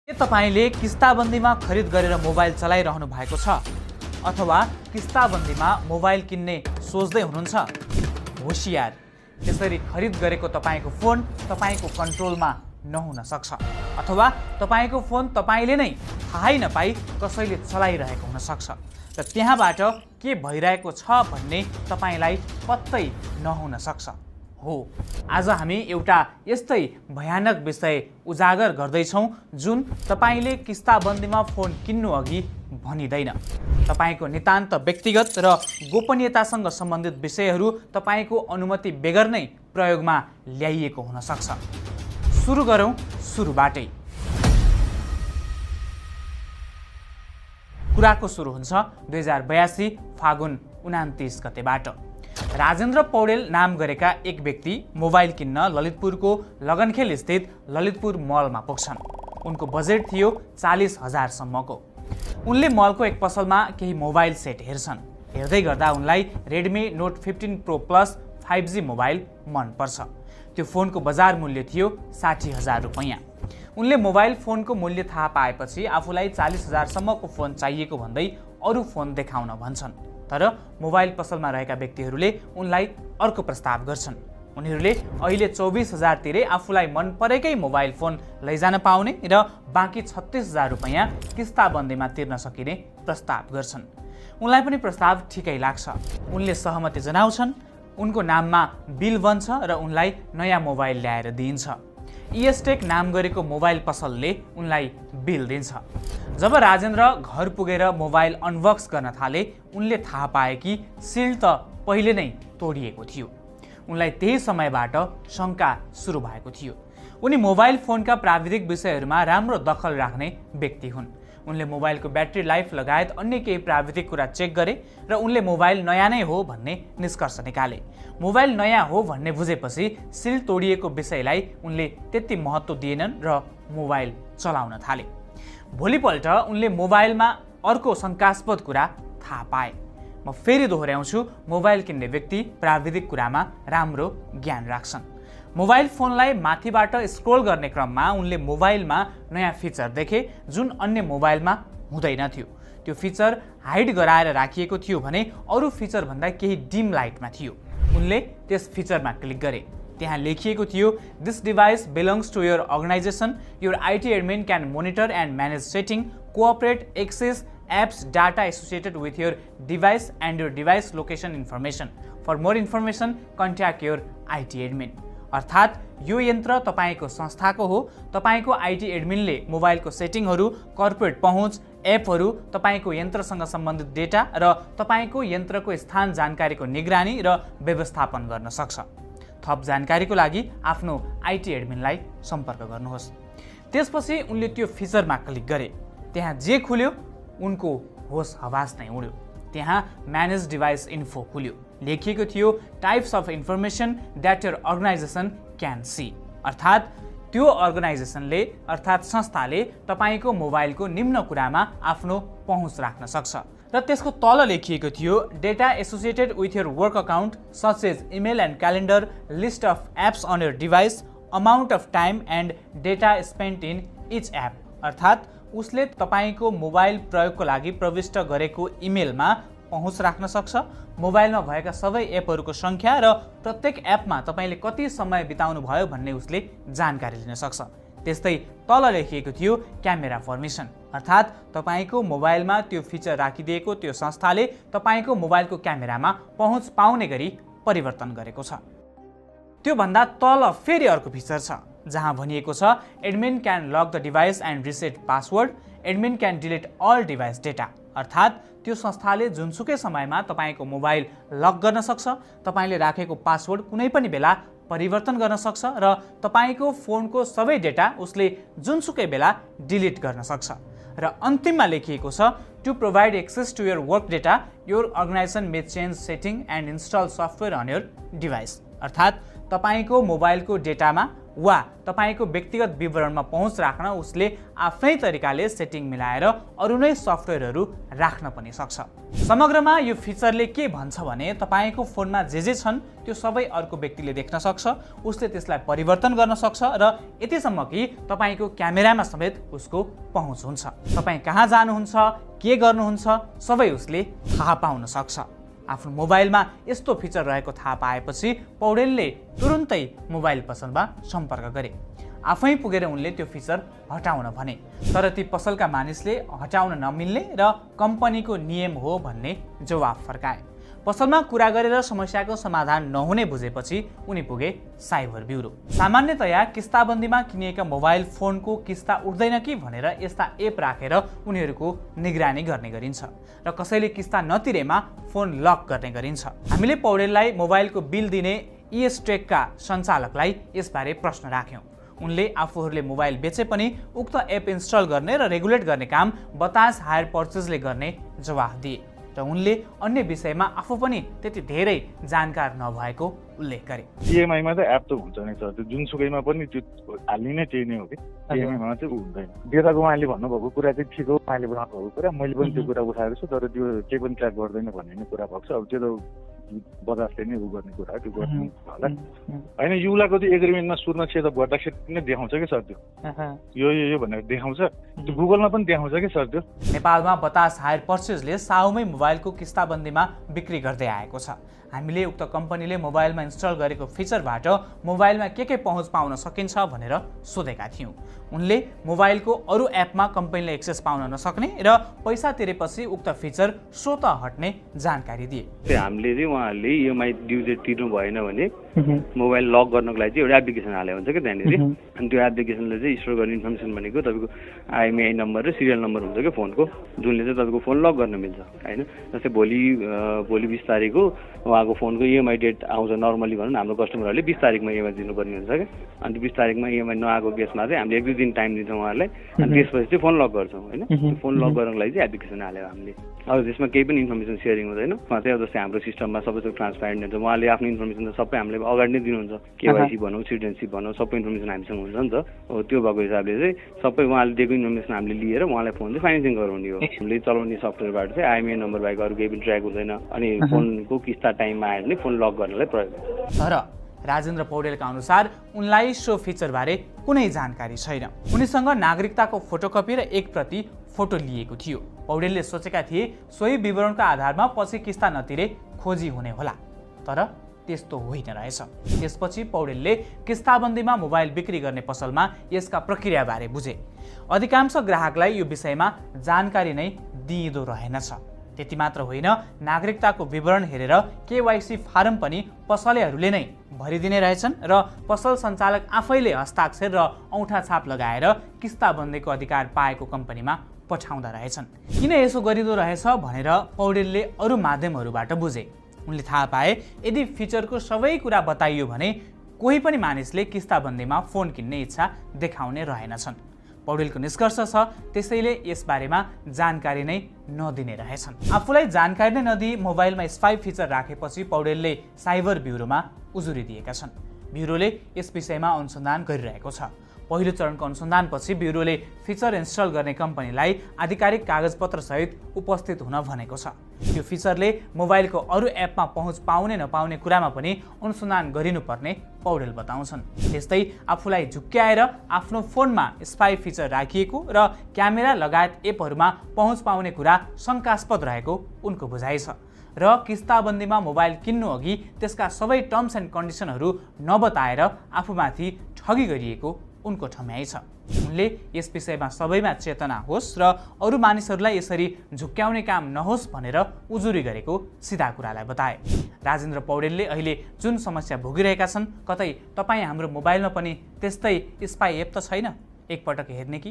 के तपाईले किस्ताबन्दीमा खरिद गरेर मोबाइल चलाइरहनु भएको छ अथवा किस्ताबन्दीमा मोबाइल किन्ने सोच्दै हुनुहुन्छ? होशियार, यसरी खरिद गरेको तपाईको फोन तपाईको कन्ट्रोलमा नहुन सक्छ अथवा तपाईको फोन तपाईले नै थाहै नपाई कसैले चलाइरहेको हुन सक्छ र त्यहाँबाट के भइरहेको छ भन्ने तपाईलाई पत्तै नहुन सक्छ। हो, आज हामी एउटा यस्तै भयानक विषय उजागर गर्दैछौँ जुन तपाईले किस्ताबन्दीमा फोन किन्नु अघि भनिदैन। तपाईको नितान्त व्यक्तिगत र गोपनीयतासँग सम्बन्धित विषयहरू तपाईको अनुमति बेगर नै प्रयोगमा ल्याइएको हुन सक्छ। सुरु गरौँ सुरुबाटै। कुराको सुरु हुन्छ 2082 फागुन 29 गतेबाट। राजेन्द्र पौडेल नाम गरेका एक व्यक्ति मोबाइल किन्न ललितपुरको लगनखेल स्थित ललितपुर मलमा पुग्छन्। उनको बजेट थियो 40,000 सम्मको। उनले मलको एक पसलमा केही मोबाइल सेट हेर्छन्। हेर्दै गर्दा उनलाई Redmi note 15 pro plus 5G mobile मन पर्छ। त्यो फोनको बजार मूल्य थियो 60,000 रुपैयाँ। उनले मोबाइल फोनको मूल्य थाहा पाएपछि आफूलाई 40,000 सम्मको फोन चाहिएको भन्दै अरू फोन देखाउन भन्छन्। तर मोबाइल पसलमा रहेका व्यक्तिहरूले उनलाई अर्को प्रस्ताव गर्छन्। उनीहरूले अहिले 24,000 तिरै आफूलाई मन परेकै मोबाइल फोन लैजान पाउने र बाँकी 36,000 रुपैयाँ किस्ताबन्दीमा तिर्न सकिने प्रस्ताव गर्छन्। उनलाई पनि प्रस्ताव ठिकै लाग्छ। उनले सहमति जनाउँछन्। उनको नाममा बिल बन्छ र उनलाई नयाँ मोबाइल ल्याएर दिइन्छ। इएसटेक नाम गरेको मोबाइल पसलले उनलाई बिल दिन्छ। जब राजेन्द्र घर पुगेर मोबाइल अनबक्स गर्न थाले उनले थाहा पाए कि सिल त पहिले नै तोडिएको थियो। उनलाई त्यही समयबाट शङ्का सुरु भएको थियो। उनी मोबाइल फोनका प्राविधिक विषयहरूमा राम्रो दखल राख्ने व्यक्ति हुन्। उनले मोबाइलको ब्याट्री लाइफ लगायत अन्य केही प्राविधिक कुरा चेक गरे र उनले मोबाइल नयाँ नै हो भन्ने निष्कर्ष निकाले। मोबाइल नयाँ हो भन्ने बुझेपछि सिल तोडिएको विषयलाई उनले त्यति महत्त्व दिएनन् र मोबाइल चलाउन थाले। भोलिपल्ट उनले मोबाइलमा अर्को शङ्कास्पद कुरा थाहा पाए। म फेरि दोहोऱ्याउँछु, मोबाइल किन्ने व्यक्ति प्राविधिक कुरामा राम्रो ज्ञान राख्छन्। मोबाइल फोनलाई माथिबाट स्क्रोल गर्ने क्रममा उनले मोबाइलमा नयाँ फिचर देखे जुन अन्य मोबाइलमा हुँदैन थियो। त्यो फिचर हाइड गराएर राखिएको थियो भने अरू फिचरभन्दा केही डिम लाइटमा थियो। उनले त्यस फिचरमा क्लिक गरे। त्यहाँ लेखिएको थियो, this device belongs to your organization, your IT admin can monitor and manage setting, corporate, access apps data associated with your device and your device location information. For more information contact your IT admin. अर्थात् यो यन्त्र तपाईँको संस्थाको हो। तपाईँको IT एडमिनले मोबाइलको सेटिङहरू, corporate पहुँच, एपहरू, तपाईँको यन्त्रसँग सम्बन्धित डेटा र तपाईँको यन्त्रको स्थान जानकारीको निगरानी र व्यवस्थापन गर्न सक्छ। थप जानकारीको लागि आफ्नो आइटी एडमिनलाई सम्पर्क गर्नुहोस्। त्यसपछि उनले त्यो फिचरमा क्लिक गरे। त्यहाँ जे खुल्यो उनको होस हवास नै उड्यो। त्यहाँ म्यानेज डिभाइस इन्फो खुल्यो। लेखिएको थियो, types of information that your organization can see. अर्थात् त्यो अर्गनाइजेसनले अर्थात् संस्थाले तपाईँको मोबाइलको निम्न कुरामा आफ्नो पहुँच राख्न सक्छ। र त्यसको तल लेखिएको थियो, data associated with your work account such as email and calendar, list of apps on your device, amount of time and data spent in each app. अर्थात् उसले तपाईँको मोबाइल प्रयोगको लागि प्रविष्ट गरेको इमेलमा पहुँच राख्न सक्छ। मोबाइलमा भएका सबै एपहरूको सङ्ख्या र प्रत्येक एपमा तपाईँले कति समय बिताउनु भयो भन्ने उसले जानकारी लिन सक्छ। त्यस्तै तल लेखिएको थियो, क्यामेरा फर्मेसन। अर्थात् तपाईँको मोबाइलमा त्यो फिचर राखिदिएको त्यो संस्थाले तपाईँको मोबाइलको क्यामेरामा पहुँच पाउने गरी परिवर्तन गरेको छ। त्योभन्दा तल फेरि अर्को फिचर छ जहाँ भनिएको छ, admin can lock the device and reset password, admin can delete all device data. अर्थात् त्यो संस्थाले जुनसुकै समयमा तपाईँको मोबाइल लक गर्न सक्छ, तपाईँले राखेको पासवर्ड कुनै पनि बेला परिवर्तन गर्न सक्छ र तपाईँको फोनको सबै डेटा उसले जुनसुकै बेला डिलिट गर्न सक्छ। र अन्तिममा लेखिएको छ, to provide access to your work data, your organization may change setting and install software on your device. अर्थात् तपाईँको मोबाइलको डेटामा वा तपाईको व्यक्तिगत विवरणमा पहुँच राख्न उसले आफ्नै तरिकाले सेटिङ मिलाएर अरू नै सफ्टवेयरहरू राख्न पनि सक्छ। समग्रमा यो फिचरले के भन्छ भने तपाईको फोनमा जे छन् त्यो सबै अर्को व्यक्तिले देख्न सक्छ, उसले त्यसलाई परिवर्तन गर्न सक्छ र यतिसम्म कि तपाईको क्यामेरामा समेत उसको पहुँच हुन्छ। तपाईँ कहाँ जानुहुन्छ, के गर्नुहुन्छ सबै उसले थाहा पाउन सक्छ। आफ्नो मोबाइलमा यस्तो फिचर रहेको थाहा पाएपछि पौडेलले तुरुन्तै मोबाइल पसलमा सम्पर्क गरे। आफै पुगेर उनले त्यो फिचर हटाउन भने, तर ती पसलका मानिसले हटाउन नमिल्ने र कम्पनीको नियम हो भन्ने जवाफ फर्काए। पसलमा कुरा गरेर समस्याको समाधान नहुने बुझेपछि उनी पुगे साइबर ब्युरो। सामान्यतया किस्ताबन्दीमा किनिएका मोबाइल फोनको किस्ता उठ्दैन कि भनेर यस्ता एप राखेर उनीहरूको निगरानी गर्ने गरिन्छ र कसैले किस्ता नतिरेमा फोन लक गर्ने गरिन्छ। हामीले पौडेललाई मोबाइलको बिल दिने इएसटेकका सञ्चालकलाई यसबारे प्रश्न राख्यौँ। उनले आफूहरूले मोबाइल बेचे पनि उक्त एप इन्स्टल गर्ने र रेगुलेट गर्ने काम बतास हायर पर्चेजले गर्ने जवाफ दिए र उनले अन्य विषयमा आफू पनि त्यति धेरै जानकार नभएको उल्लेख गरे। इएमआईमा त एप त हुन्छ नै सर, त्यो जुनसुकैमा पनि त्यो हाल्ने नै त्यही नै हो कि इएमआईमा चाहिँ हुँदैन। डेटाको उहाँले भन्नुभएको कुरा चाहिँ ठिक हो, उहाँले भन्नुभएको कुरा मैले पनि त्यो कुरा उठाएको छु, तर त्यो केही पनि ट्र्याक गर्दैन भन्ने नै कुरा भएको छ। अब त्यो त बजाजले नै उ गर्ने कुरा हो, त्यो गर्नु होला होइन। युलाको त्यो एग्रिमेन्टमा सुरुमा सेटअप गर्दाखेरि नै देखाउँछ कि सर, त्यो यो भनेर देखाउँछ, त्यो गुगलमा पनि देखाउँछ कि सर। त्यो नेपालमा बतास हायर पर्चेजले साउमै मोबाइलको किस्ताबन्दीमा बिक्री गर्दै आएको छ। हामीले उक्त कम्पनीले मोबाइलमा इन्स्टल गरेको फिचरबाट मोबाइलमा के पहुँच पाउन सकिन्छ भनेर सोधेका थियौँ। उनले मोबाइलको अरू एपमा कम्पनीले एक्सेस पाउन नसक्ने र पैसा तिरेपछि उक्त फिचर स्वत हट्ने जानकारी दिए। हामीले चाहिँ उहाँहरूले इएमआई ड्यु डेट तिर्नु भएन भने मोबाइल लक गर्नको लागि चाहिँ एउटा एप्लिकेसन हाले हुन्छ कि त्यहाँनिर, अनि त्यो एप्लिकेसनले चाहिँ स्टोर गर्ने इन्फर्मेसन भनेको तपाईँको आइएमआई नम्बर र सिरियल नम्बर हुन्छ कि फोनको, जुनले चाहिँ तपाईँको फोन लक गर्न मिल्छ होइन। जस्तै भोलि 20 तारिक हो, उहाँको फोनको इएमआई डेट आउँछ नर्मली भनौँ न, हाम्रो कस्टमरहरूले 20 तारिकमा इएमआई दिनुपर्ने हुन्छ क्या। अनि 20 तारिकमा इएमआई नआएको केसमा चाहिँ हामीले 1-2 दिन टाइम दिन्छौँ उहाँहरूलाई, अनि त्यसपछि चाहिँ फोन लक गर्छौँ होइन। त्यो फोन लक गर्नको लागि चाहिँ एप्लिकेसन हाल्यो हामीले। अब त्यसमा केही पनि इन्फर्मेसन सेयरिङ हुँदैन, उहाँ चाहिँ अब जस्तै हाम्रो सिस्टममा सबै थोक ट्रान्सप्यारेन्ट हुन्छ, उहाँले आफ्नो इन्फर्मेसन त सबै हामीले अगाडि नै दिनुहुन्छ, केवाइसी भनौँ सिटिजनसिप भनौँ सबै इन्फर्मेसन हामीसँग हुन्छ नि त। हो त्यो भएको हिसाबले चाहिँ सबै उहाँले दिएको इन्फर्मेसन हामीले लिएर उहाँलाई फोन चाहिँ फाइनेन्सिङ गराउने हो। हामीले चलाउने सफ्टवेयरबाट चाहिँ आइएमआई नम्बर बाहेक अरू केही पनि ट्र्याक हुँदैन, अनि फोनको किस्ता टाइममा आयो भने फोन लक गर्नलाई प्रयोग हुन्छ। तर राजेन्द्र पौडेलका अनुसार उनलाई सो फिचरबारे कुनै जानकारी छैन। उनीसँग नागरिकताको फोटोकपी र एक प्रति फोटो लिएको थियो। पौडेलले सोचेका थिए सोही विवरणका आधारमा पछि किस्ता नतिरे खोजी हुने होला, तर त्यस्तो होइन रहेछ। त्यसपछि पौडेलले किस्ताबन्दीमा मोबाइल बिक्री गर्ने पसलमा यसका प्रक्रियाबारे बुझे। अधिकांश ग्राहकलाई यो विषयमा जानकारी नै दिइँदो रहेनछ। त्यति मात्र होइन, नागरिकताको विवरण हेरेर केवाइसी फारम पनि पसलेहरूले नै भरिदिने रहेछन् र पसल सञ्चालक आफैले हस्ताक्षर र औँठा छाप लगाएर किस्ताबन्दीको अधिकार पाएको कम्पनीमा पठाउँदा रहेछन्। किन यसो गरिँदो रहेछ भनेर पौडेलले अरू माध्यमहरूबाट बुझे। उनले थाहा पाए यदि फिचरको सबै कुरा बताइयो भने कोही पनि मानिसले किस्ताबन्दीमा फोन किन्ने इच्छा देखाउने रहेनछन्। पौडेलको निष्कर्ष छ त्यसैले यसबारेमा जानकारी नै नदिने रहेछन्। आफूलाई जानकारी नै नदिई मोबाइलमा स्पाई फिचर राखेपछि पौडेलले साइबर ब्युरोमा उजुरी दिएका छन्। ब्युरोले यस विषयमा अनुसन्धान गरिरहेको छ। पहिलो चरणको अनुसन्धानपछि ब्युरोले फिचर इन्स्टल गर्ने कम्पनीलाई आधिकारिक कागजपत्र सहित उपस्थित हुन भनेको छ। यो फिचरले मोबाइलको अरू एपमा पहुँच पाउने नपाउने कुरामा पनि अनुसन्धान गरिनुपर्ने पौडेल बताउँछन्। त्यस्तै आफूलाई झुक्क्याएर आफ्नो फोनमा स्पाई फिचर राखिएको र क्यामेरा लगायत एपहरूमा पहुँच पाउने कुरा शङ्कास्पद रहेको उनको बुझाइ छ र किस्ताबन्दीमा मोबाइल किन्नु अघि त्यसका सबै टर्म्स एन्ड कन्डिसनहरू नबताएर आफूमाथि ठगी गरिएको उनको ठम्याइ छ। उनले यस विषयमा सबैमा चेतना होस् र अरू मानिसहरूलाई यसरी झुक्क्याउने काम नहोस् भनेर उजुरी गरेको सिधा कुरालाई बताए। राजेन्द्र पौडेलले अहिले जुन समस्या भोगिरहेका छन्, कतै तपाईँ हाम्रो मोबाइलमा पनि त्यस्तै स्पाई एप त छैन? एकपटक हेर्ने कि